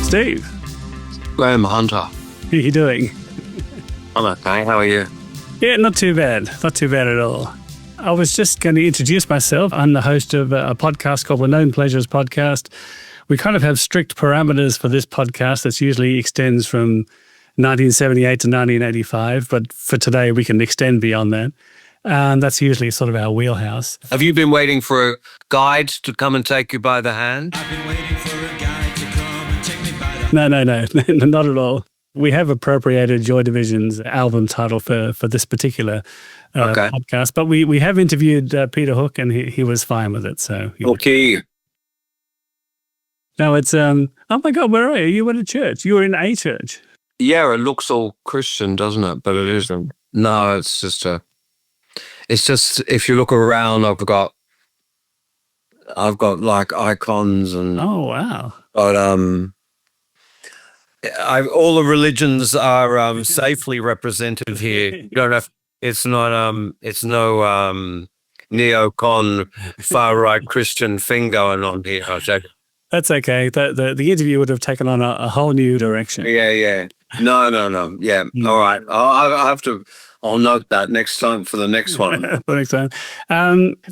Steve. Graham Hunter. How are you doing? I'm okay. How are you? Yeah, not too bad. Not too bad at all. I was just going to introduce myself. I'm the host of a podcast called the Known Pleasures Podcast. We kind of have strict parameters for this podcast that usually extends from 1978 to 1985, but for today we can extend beyond that. And that's usually sort of our wheelhouse. Have you been waiting for a guide to come and take you by the hand? I've been waiting for a guy to come and take me by the No, not at all. We have appropriated Joy Division's album title for this particular podcast, but we have interviewed Peter Hook, and he was fine with it. So Okay. Now it's oh my God, where are you? You were at a church. You were in a church. Yeah, it looks all Christian, doesn't it? But it isn't. No, it's just if you look around, I've got like icons and Oh wow. but all the religions are safely represented here. You don't have. It's not it's no neocon far right Christian thing going on here. I think. That's okay. The interview would have taken on a whole new direction. Yeah. No. Yeah. All right. I'll have to. I'll note that next time for the next one. For the next time.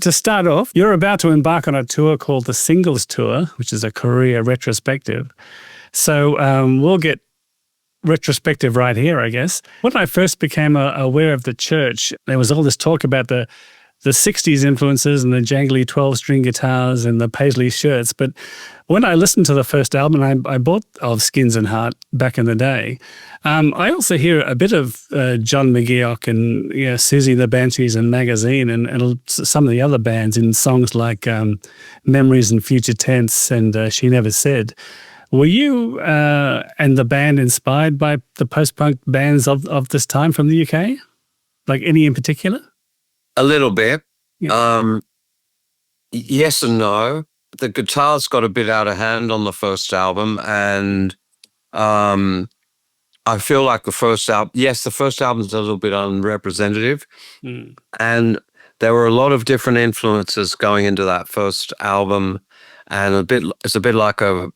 To start off, you're about to embark on a tour called the Singles Tour, which is a career retrospective. So we'll get retrospective right here, I guess. When I first became aware of the church, there was all this talk about the 60s influences and the jangly 12-string guitars and the paisley shirts. But when I listened to the first album, I bought Of Skins and Heart back in the day. I also hear a bit of John McGeoch and Susie the Banshees and Magazine and some of the other bands in songs like Memories and Future Tense and She Never Said. Were you and the band inspired by the post-punk bands of this time from the UK? Like any in particular? A little bit. Yeah. Yes and no. The guitars got a bit out of hand on the first album, and I feel like the first album's a little bit unrepresentative, and there were a lot of different influences going into that first album, and it's a bit like a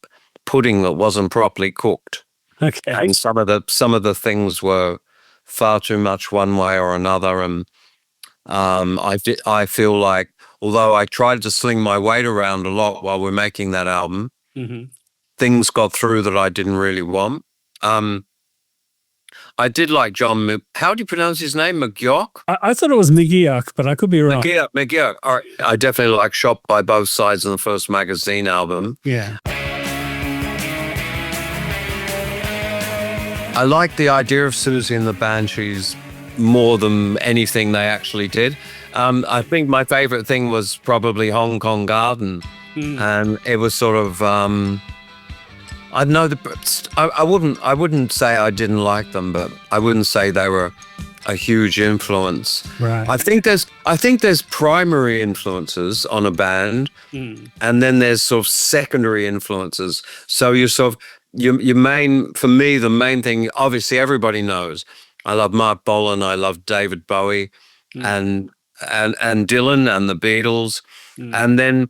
pudding that wasn't properly cooked. Okay. And some of the things were far too much one way or another, and I feel like, although I tried to sling my weight around a lot while we're making that album, things got through that I didn't really want. I did like John. How do you pronounce his name? McGeoch? I thought it was McGeoch, but I could be wrong. McGeoch. All right. I definitely like Shot by Both Sides in the first Magazine album. Yeah. I like the idea of Susie and the Banshees more than anything they actually did. I think my favorite thing was probably Hong Kong Garden. And it was sort of, I know I wouldn't say I didn't like them, but I wouldn't say they were a huge influence. Right. I think there's primary influences on a band, and then there's sort of secondary influences. So you sort of, for me, the main thing, obviously everybody knows, I love Mark Bolan, I love David Bowie, and Dylan and the Beatles. And then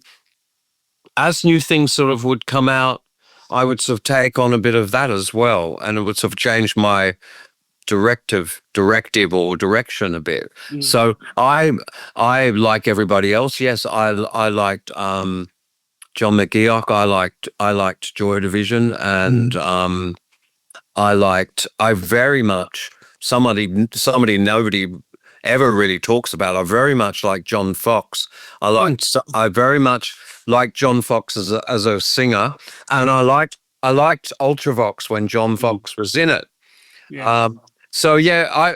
as new things sort of would come out, I would sort of take on a bit of that as well, and it would sort of change my directive or direction a bit. So I like everybody else. Yes, I liked John McGeoch. I liked Joy Division, and I very much somebody nobody ever really talks about. I very much like John Foxx. I very much like John Foxx as a singer, and I liked Ultravox when John Foxx was in it. Yeah. So yeah, I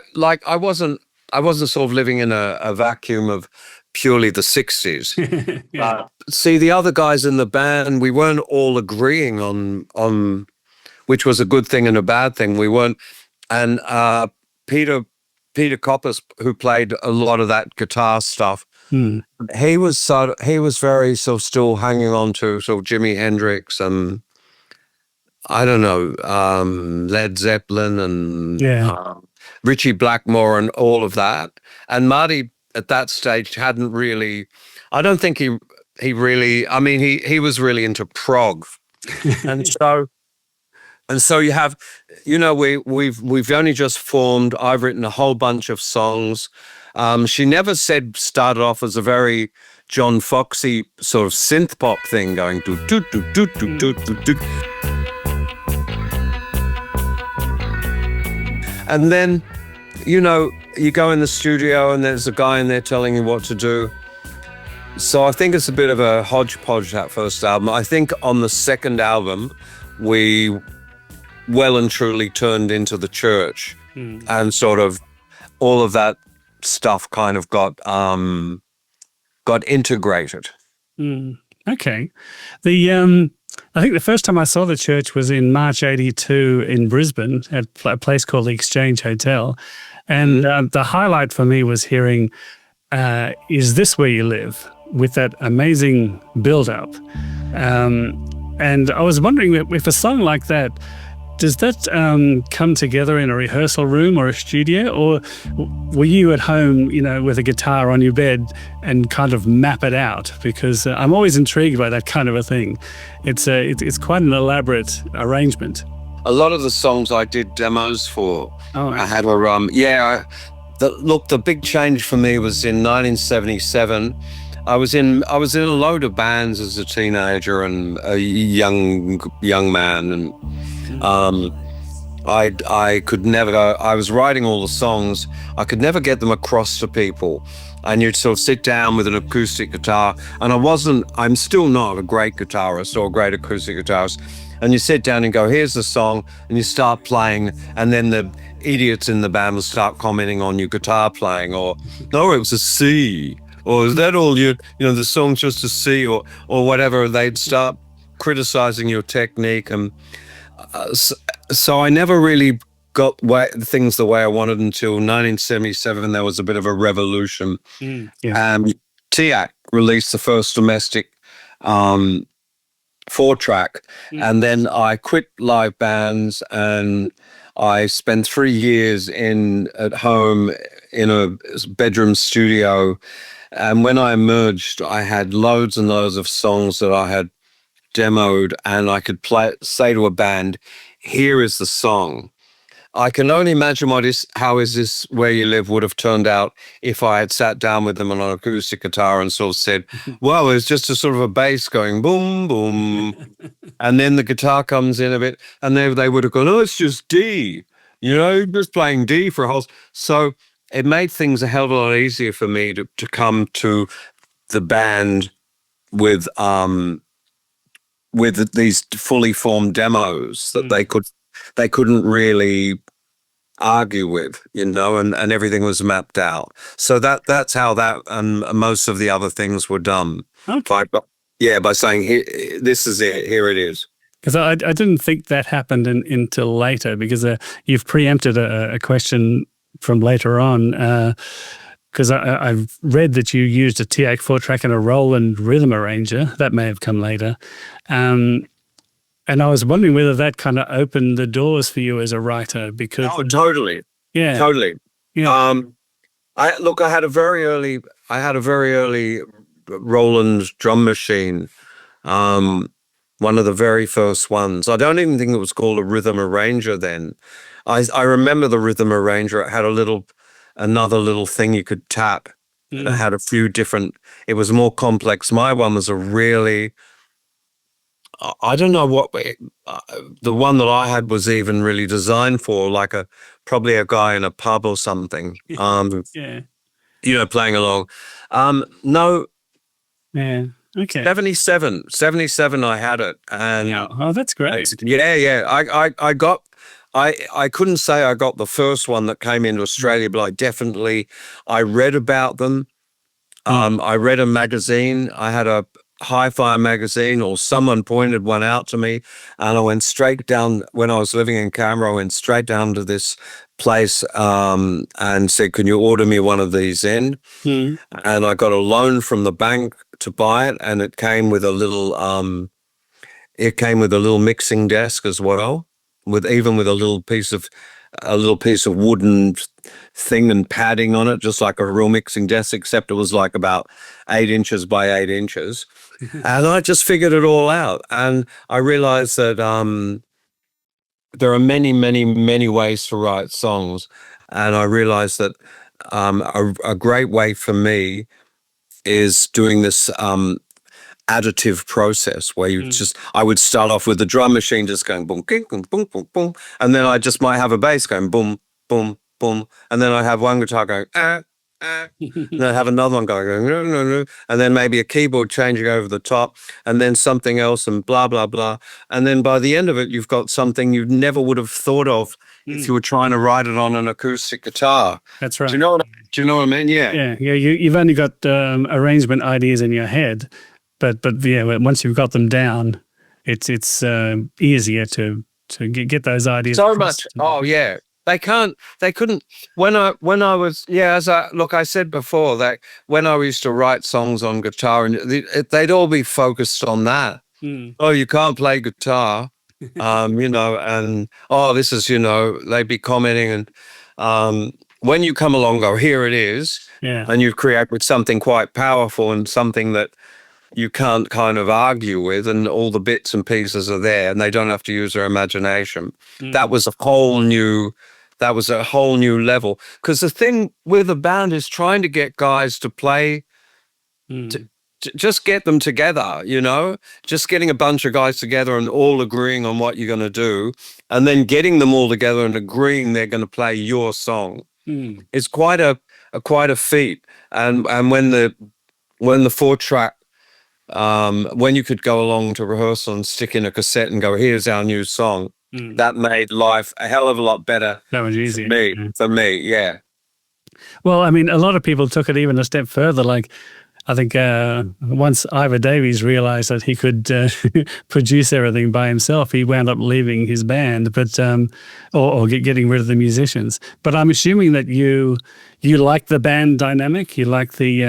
wasn't sort of living in a vacuum of purely the 60s. Yeah. See, the other guys in the band, we weren't all agreeing on which was a good thing and a bad thing. We weren't, and Peter Coppers, who played a lot of that guitar stuff, he was very sort of still hanging on to sort of Jimi Hendrix and I don't know, Led Zeppelin and Richie Blackmore and all of that. And Marty at that stage hadn't really, I don't think he really, I mean, he was really into prog. And so And so you have, we've only just formed. I've written a whole bunch of songs. She never started off as a very John Foxy sort of synth pop thing going do do do do do do do do. And then, you go in the studio and there's a guy in there telling you what to do. So I think it's a bit of a hodgepodge, that first album. I think on the second album, we well and truly turned into the church, and sort of all of that stuff kind of got integrated. Okay. I think the first time I saw the church was in March '82 in Brisbane at a place called the Exchange Hotel. And the highlight for me was hearing Is This Where You Live? With that amazing build-up. And I was wondering, with a song like that, does that come together in a rehearsal room or a studio, or were you at home, with a guitar on your bed and kind of map it out? Because I'm always intrigued by that kind of a thing. It's quite an elaborate arrangement. A lot of the songs I did demos for. Oh, I had the big change for me was in 1977. I was in a load of bands as a teenager and a young man, and I could never. I was writing all the songs. I could never get them across to people. And you'd sort of sit down with an acoustic guitar, and I'm still not a great guitarist or a great acoustic guitarist. And you sit down and go, here's the song, and you start playing, and then the idiots in the band will start commenting on your guitar playing, or, no, it was a C, or is that all the song's just a C, or whatever. They'd start criticizing your technique. And so I never really got things the way I wanted until 1977. There was a bit of a revolution. TIAC released the first domestic 4-track, and then I quit live bands, and I spent 3 years at home in a bedroom studio. And when I emerged, I had loads and loads of songs that I had demoed, and I could say to a band, here is the song. I can only imagine how Is This Where You Live would have turned out if I had sat down with them on an acoustic guitar and sort of said, well, it's just a sort of a bass going boom, boom. And then the guitar comes in a bit, and they would have gone, oh, it's just D, just playing D for a whole. So it made things a hell of a lot easier for me to come to the band with these fully formed demos that they couldn't really argue with, and everything was mapped out. So that's how that and most of the other things were done. Okay. By saying, this is it, here it is. Because I didn't think that happened until later, because you've preempted a question from later on. Because I've read that you used a TIAC 4-track and a Roland rhythm arranger. That may have come later. And I was wondering whether that kind of opened the doors for you as a writer, because... Oh, totally. Yeah. Totally. Yeah. I had a very early Roland drum machine. One of the very first ones. I don't even think it was called a rhythm arranger then. I remember the rhythm arranger. It had another little thing you could tap. It had a few different... It was more complex. My one was a really... I don't know what the one that I had was even really designed for, like probably a guy in a pub or something. Yeah. Playing along. No. Yeah. Okay. 77 I had it. And oh, that's great. Yeah. I couldn't say I got the first one that came into Australia, but I read about them. I read a magazine. I had a Hi-Fi magazine, or someone pointed one out to me, and I went straight down. When I was living in Canberra, I went straight down to this place and said, can you order me one of these in? And I got a loan from the bank to buy it, and it came with a little mixing desk as well, with a little piece of wooden thing and padding on it, just like a real mixing desk, except it was like about 8 inches by 8 inches. And I just figured it all out. And I realized that there are many, many, many ways to write songs, and I realized that a great way for me is doing this additive process where I would start off with the drum machine just going boom, king, boom, boom, boom, boom, and then I just might have a bass going boom, boom, boom, and then I have one guitar going and then I have another one going no, no, no, and then maybe a keyboard changing over the top, and then something else, and blah blah blah, and then by the end of it, you've got something you never would have thought of if you were trying to write it on an acoustic guitar. That's right. Do you know what I mean? Yeah. Yeah. You've only got arrangement ideas in your head, but yeah, once you've got them down, it's easier to get those ideas. So much. Oh yeah. They couldn't. When I was, I said before that when I used to write songs on guitar, and they'd all be focused on that. Oh, you can't play guitar, and this is, they'd be commenting, and when you come along, go, here it is, and you create with something quite powerful and something that you can't kind of argue with, and all the bits and pieces are there, and they don't have to use their imagination. That was a whole new level. Because the thing with a band is trying to get guys to play, to just get them together, just getting a bunch of guys together and all agreeing on what you're going to do, and then getting them all together and agreeing they're going to play your song. It's quite a feat. And when the 4-track, when you could go along to rehearsal and stick in a cassette and go, here's our new song, that made life a hell of a lot better. That was easy for me, yeah. Well, I mean, a lot of people took it even a step further. Like, I think once Ivor Davies realized that he could produce everything by himself, he wound up leaving his band, but or getting rid of the musicians. But I'm assuming that you like the band dynamic. You like the.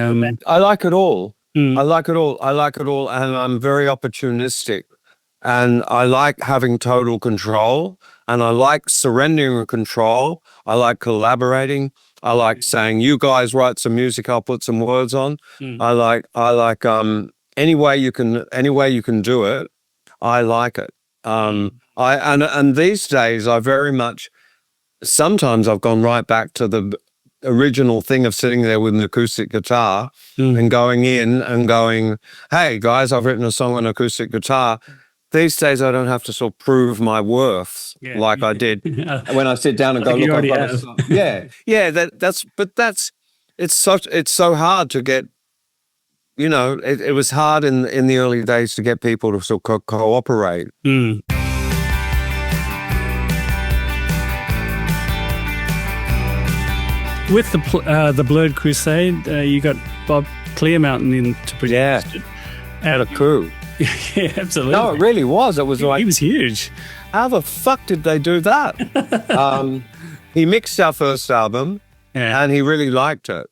I like it all. I like it all. And I'm very opportunistic. And I like having total control. And I like surrendering control. I like collaborating. I like saying, you guys write some music, I'll put some words on. I like any way you can do it, I like it. And these days I very much, sometimes I've gone right back to the original thing of sitting there with an acoustic guitar and going in and going, hey guys, I've written a song on acoustic guitar. These days I don't have to sort of prove my worth like I did when I sit down and go, look, I've got a song. It's so hard to get, it was hard in the early days to get people to sort of cooperate. With the Blurred Crusade, you got Bob Clearmountain in to produce it. Had a coup. Yeah, absolutely. No, it really was. It was like, he was huge. How the fuck did they do that? He mixed our first album, and he really liked it.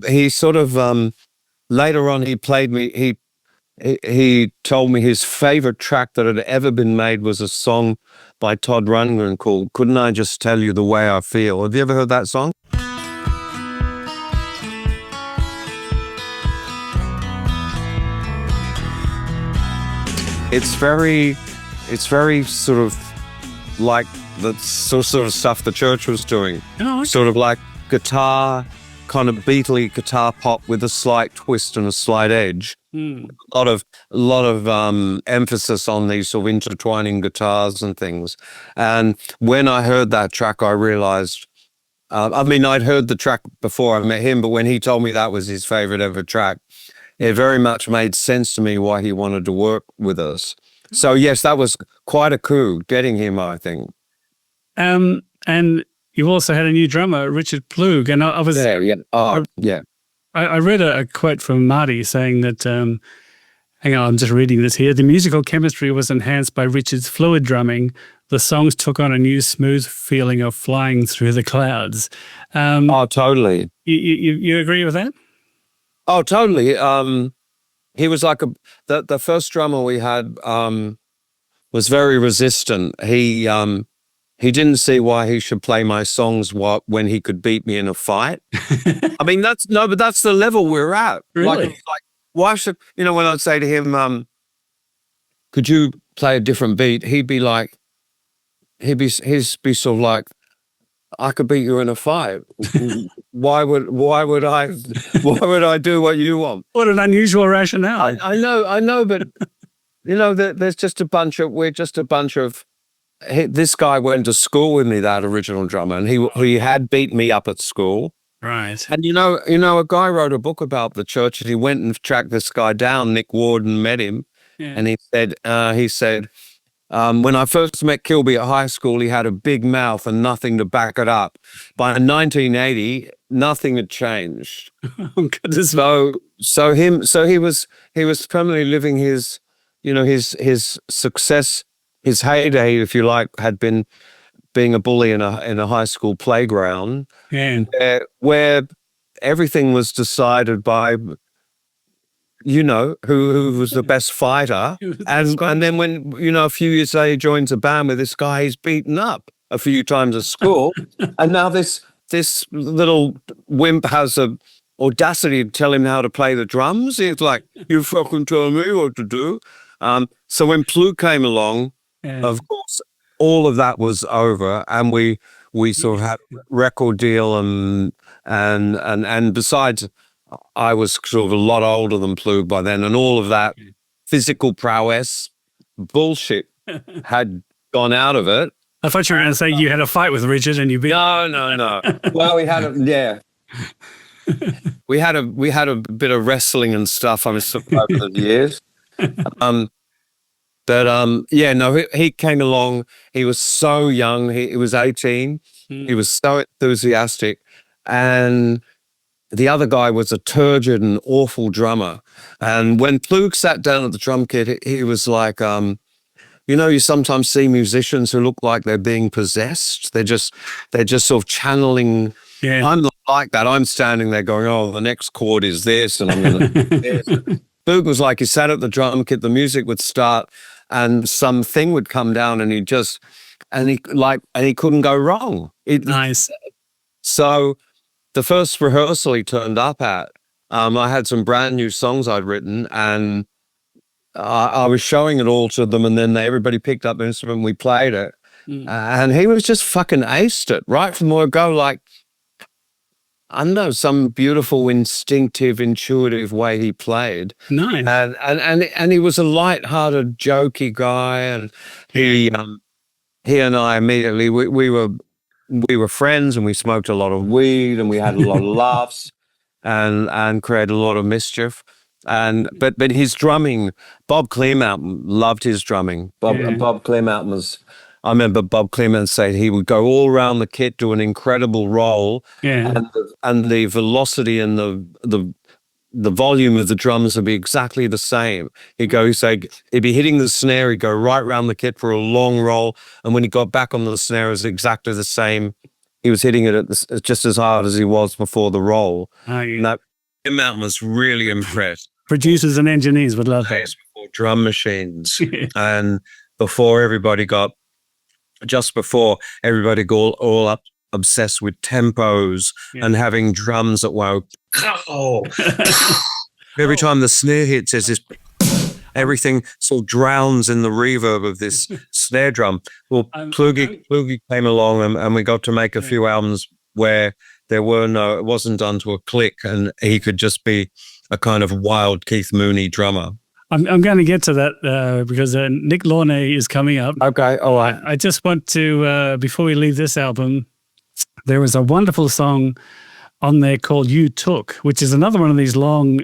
He sort of later on he played me. He told me his favorite track that had ever been made was a song by Todd Rundgren called "Couldn't I Just Tell You the Way I Feel." Have you ever heard that song? It's very sort of like the sort of stuff the church was doing. Oh, okay. Sort of like guitar, kind of Beatley guitar pop with a slight twist and a slight edge. A lot of emphasis on these sort of intertwining guitars and things. And when I heard that track, I realized, I'd heard the track before I met him, but when he told me that was his favorite ever track, it very much made sense to me why he wanted to work with us. So yes, that was quite a coup getting him, I think. And you also had a new drummer, Richard Plug, and I was I read a quote from Marty saying that, hang on, I'm just reading this here. The musical chemistry was enhanced by Richard's fluid drumming. The songs took on a new smooth feeling of flying through the clouds. Totally. You agree with that? Oh, totally. He was like the first drummer we had was very resistant. He didn't see why he should play my songs when he could beat me in a fight. I mean, but that's the level we're at. Really? Like why should, when I'd say to him, could you play a different beat? He'd be sort of like, I could beat you in a fight. why would I do what you want? What an unusual rationale. I know, but there's just a bunch of. This guy went to school with me, that original drummer, and he had beat me up at school. Right. And a guy wrote a book about the church, and he went and tracked this guy down, Nick Ward, and met him. Yeah. And he said, when I first met Kilbey at high school, he had a big mouth and nothing to back it up. By 1980, nothing had changed. Oh, goodness. So he was permanently living his success, his heyday, if you like, had been being a bully in a high school playground, where everything was decided by, who was the best fighter. And then when, a few years later he joins a band with this guy he's beaten up a few times at school. And now this little wimp has a audacity to tell him how to play the drums. He's like, you fucking tell me what to do. So when Plu came along, of course, all of that was over, and we sort of had a record deal, and besides, I was sort of a lot older than Plu by then, and all of that physical prowess bullshit had gone out of it. I thought you were going to say you had a fight with Richard and you beat. No. Well, we had we had a bit of wrestling and stuff. over the years. He came along. He was so young. He was 18. He was so enthusiastic. And the other guy was a turgid and awful drummer. And when Plug sat down at the drum kit, he was like, you sometimes see musicians who look like they're being possessed. They're just sort of channeling. Yeah. I'm not like that. I'm standing there going, oh, the next chord is this, and I'm going to do this. Plug was like, he sat at the drum kit, the music would start, and something would come down, and he couldn't go wrong. Nice. So the first rehearsal he turned up at, I had some brand new songs I'd written, and I was showing it all to them, and then everybody picked up the instrument and we played it. And he was just fucking aced it right from the go, like, I don't know, some beautiful, instinctive, intuitive way he played. Nice. And he was a light-hearted, jokey guy, and he and I immediately we were friends, and we smoked a lot of weed, and we had a lot of laughs, and created a lot of mischief. But his drumming, Bob Clearmountain loved his drumming. Bob Clearmountain was. I remember Bob Clearmountain saying he would go all around the kit, do an incredible roll, and the velocity and the volume of the drums would be exactly the same. He'd be hitting the snare, he'd go right around the kit for a long roll, and when he got back on the snare, it was exactly the same. He was hitting it just as hard as he was before the roll. And that Clearmountain was really impressed. Producers and engineers would love that. Before drum machines, and just before everybody got all up obsessed with tempos and having drums that were every time the snare hits, there's this, everything sort of drowns in the reverb of this snare drum. Well, Plugy came along, and we got to make a few albums where it wasn't done to a click, and he could just be a kind of wild Keith Mooney drummer. I'm going to get to that because Nick Launay is coming up. Okay, all right. I just want to, before we leave this album, there was a wonderful song on there called You Took, which is another one of these long,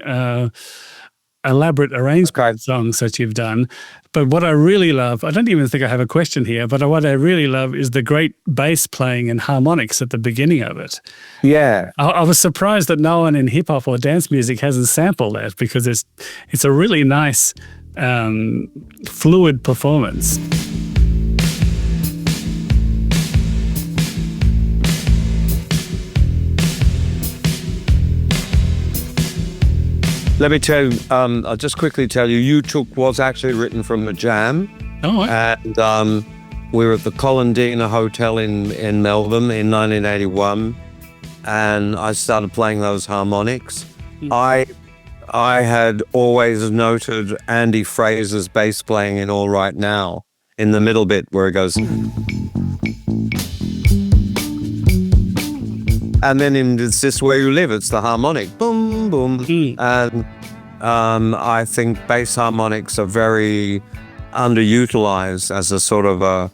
elaborate arrangement songs that you've done. But what I really love, I don't even think I have a question here, but what I really love is the great bass playing and harmonics at the beginning of it. Yeah. I was surprised that no one in hip hop or dance music hasn't sampled that, because it's a really nice, fluid performance. Let me tell you, I'll just quickly tell you, You Took was actually written from the jam. Oh, and we were at the Colindina Hotel in Melbourne in 1981, and I started playing those harmonics. I I had always noted Andy Fraser's bass playing in All Right Now in the middle bit where it goes. And then in Is This Where You Live, it's the harmonic, boom, boom. And I think bass harmonics are very underutilized as a sort of a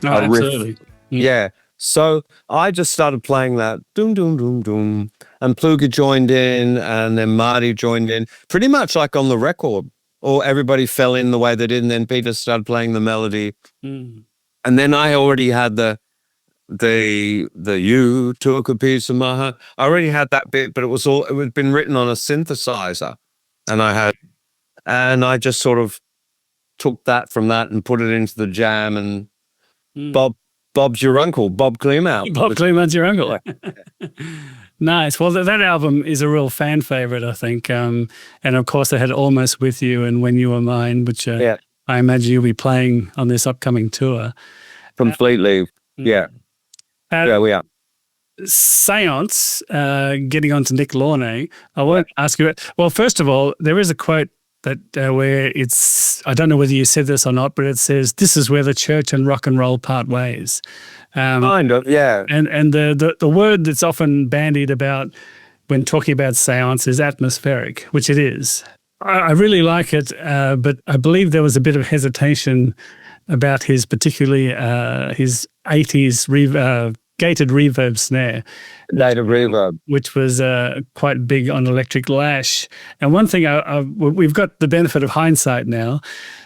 riff. Absolutely. Yeah. So I just started playing that, doom, doom, doom, doom. And Pluga joined in, and then Marty joined in, pretty much like on the record. Or everybody fell in the way they did, and then Peter started playing the melody. And then I already had the you took a piece of my heart. I already had that bit, but it had been written on a synthesizer, and I just sort of took that from that and put it into the jam. And Bob's your uncle, Bob Clearmouth. Bob Clearmouth's your uncle. Nice. Well, that album is a real fan favorite, I think. And of course, I had Almost With You and When You Were Mine, which I imagine you'll be playing on this upcoming tour. Completely. Yeah. Yeah, we are. Seance, getting on to Nick Launay, I won't ask you. Well, first of all, there is a quote that where it's, I don't know whether you said this or not, but it says, "This is where the church and rock and roll part ways." Kind of, yeah. And the word that's often bandied about when talking about seance is atmospheric, which it is. I really like it, but I believe there was a bit of hesitation about particularly his 80s gated reverb snare. Native reverb. Which was quite big on Electric Lash. And one thing, we've got the benefit of hindsight now.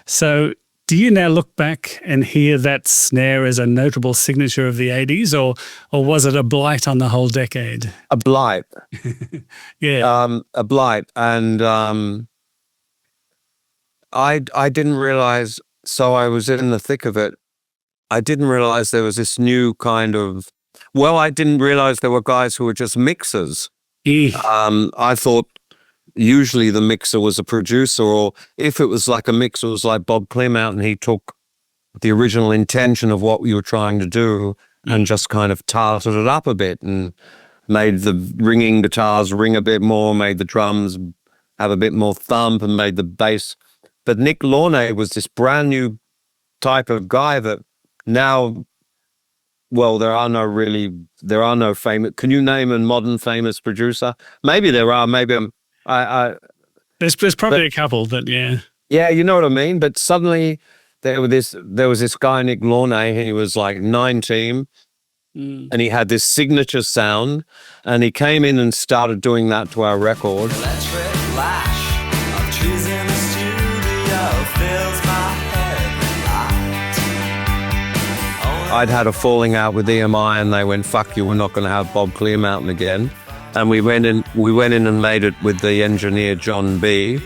So do you now look back and hear that snare as a notable signature of the 80s, or was it a blight on the whole decade? A blight. Yeah. A blight. And I didn't realize, so I was in the thick of it. I didn't realize there was this new kind of, I didn't realize there were guys who were just mixers. I thought usually the mixer was a producer, or if it was like a mixer, it was like Bob Clearmouth, and he took the original intention of what we were trying to do and just kind of tarted it up a bit and made the ringing guitars ring a bit more, made the drums have a bit more thump, and made the bass. But Nick Launay was this brand new type of guy that now, there are no famous. Can you name a modern famous producer? Maybe there are. Maybe There's probably a couple, but yeah. Yeah, you know what I mean. But suddenly there was this guy Nick Launay, and he was like 19, and he had this signature sound, and he came in and started doing that to our record. Electric lash of trees in the studio fills my head with light. I'd had a falling out with EMI, and they went, "Fuck you, we're not going to have Bob Clearmouth again." And we went in and made it with the engineer John B,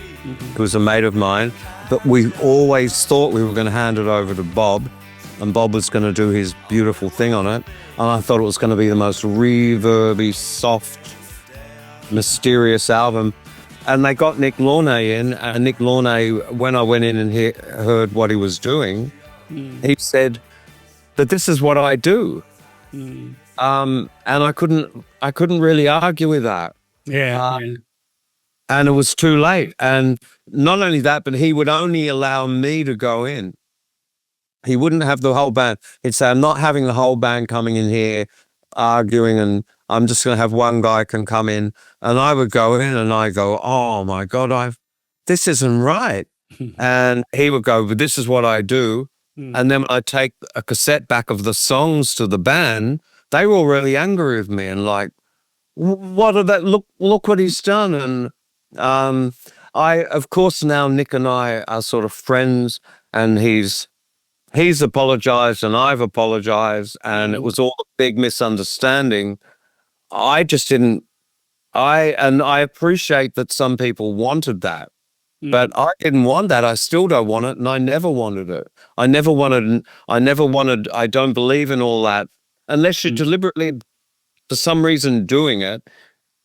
who was a mate of mine. But we always thought we were going to hand it over to Bob, and Bob was going to do his beautiful thing on it. And I thought it was going to be the most reverby, soft, mysterious album. And they got Nick Launay in, and Nick Launay, when I went in and heard what he was doing, he said that this is what I do. And I couldn't really argue with that. Yeah. And it was too late. And not only that, but he would only allow me to go in. He wouldn't have the whole band. He'd say, "I'm not having the whole band coming in here arguing, and I'm just going to have one guy can come in." And I would go in and I go, "Oh my God, this isn't right." And he would go, "But this is what I do." And then I take a cassette back of the songs to the band. They were all really angry with me and like, "What are that? Look what he's done." And of course, now Nick and I are sort of friends, and he's apologized and I've apologized, and it was all a big misunderstanding. I just didn't. I appreciate that some people wanted that. But I didn't want that. I still don't want it, and I never wanted it. I don't believe in all that. Unless you're deliberately, for some reason, doing it.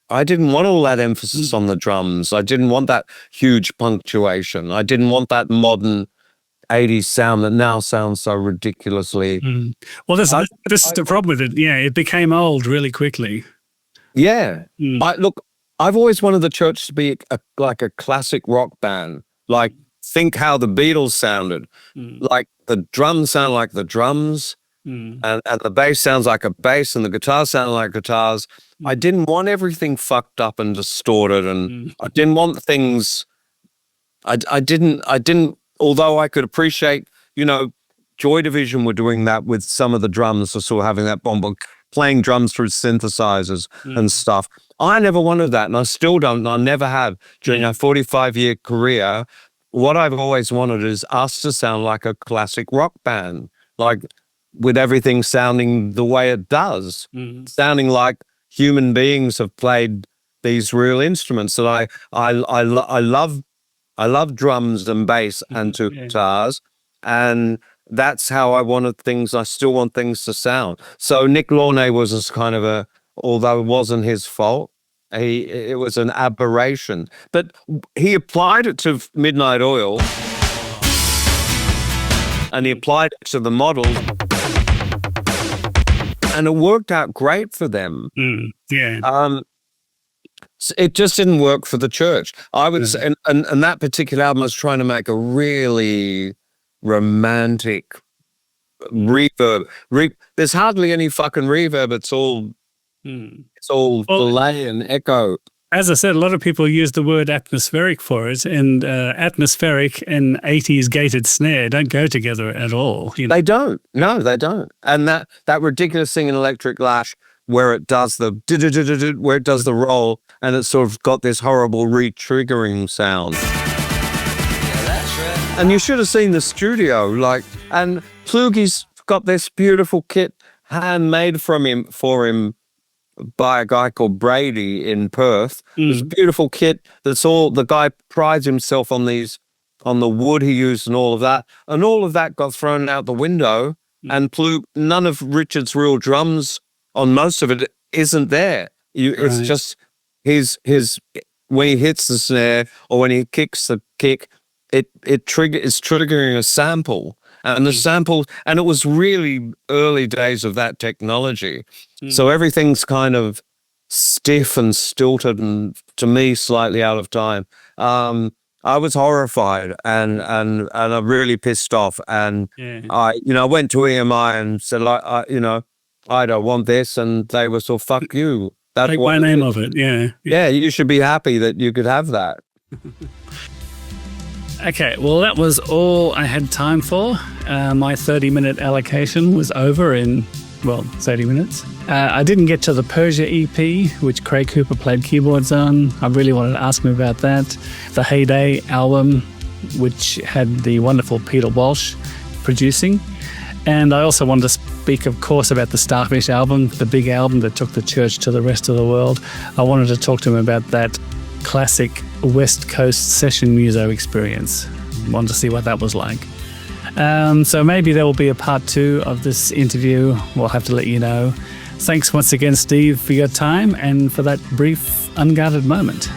I didn't want all that emphasis on the drums. I didn't want that huge punctuation. I didn't want that modern 80s sound that now sounds so ridiculously. Well, this is the problem with it. Yeah, it became old really quickly. Yeah. I've always wanted the church to be like a classic rock band. Like, think how the Beatles sounded. Like, the drums sound like the drums, and the bass sounds like a bass, and the guitars sound like guitars. I didn't want everything fucked up and distorted, and I didn't want things. I didn't. Although I could appreciate, Joy Division were doing that with some of the drums, so sort of having that bomb, playing drums through synthesizers and stuff. I never wanted that, and I still don't. I never have during a 45-year career. What I've always wanted is us to sound like a classic rock band, like with everything sounding the way it does, sounding like human beings have played these real instruments. That I love drums and bass and two guitars, and that's how I wanted things. I still want things to sound. So Nick Launay was kind of although it wasn't his fault, it was an aberration. But he applied it to Midnight Oil, and he applied it to the models, and it worked out great for them. It just didn't work for the church. I would say, and that particular album was trying to make a really romantic reverb. There's hardly any fucking reverb. It's all delay and echo. As I said, a lot of people use the word atmospheric for it, and atmospheric and 80s gated snare don't go together at all. They don't. No, they don't. And that ridiculous thing in Electric Lash where it does the roll, and it's sort of got this horrible re-triggering sound. And you should have seen the studio, and Pluggy's got this beautiful kit handmade for him by a guy called Brady in Perth. It's a beautiful kit the guy prides himself on the wood he used and all of that. And all of that got thrown out the window, and none of Richard's real drums on most of it isn't there. It's just his when he hits the snare or when he kicks the kick, it's triggering a sample, and the sample, and it was really early days of that technology, so everything's kind of stiff and stilted, and to me slightly out of time. I was horrified and I'm really pissed off, and I went to EMI and said, I don't want this, and they were so, fuck you. That's take my name of it, Yeah, you should be happy that you could have that. Okay, well, that was all I had time for. My 30-minute allocation was over in, 30 minutes. I didn't get to the Persia EP, which Craig Cooper played keyboards on. I really wanted to ask him about that. The Heyday album, which had the wonderful Peter Walsh producing. And I also wanted to speak, of course, about the Starfish album, the big album that took the church to the rest of the world. I wanted to talk to him about that classic West Coast session muso experience. Wanted to see what that was like. So maybe there will be a part 2 of this interview. We'll have to let you know. Thanks once again, Steve, for your time and for that brief, unguarded moment.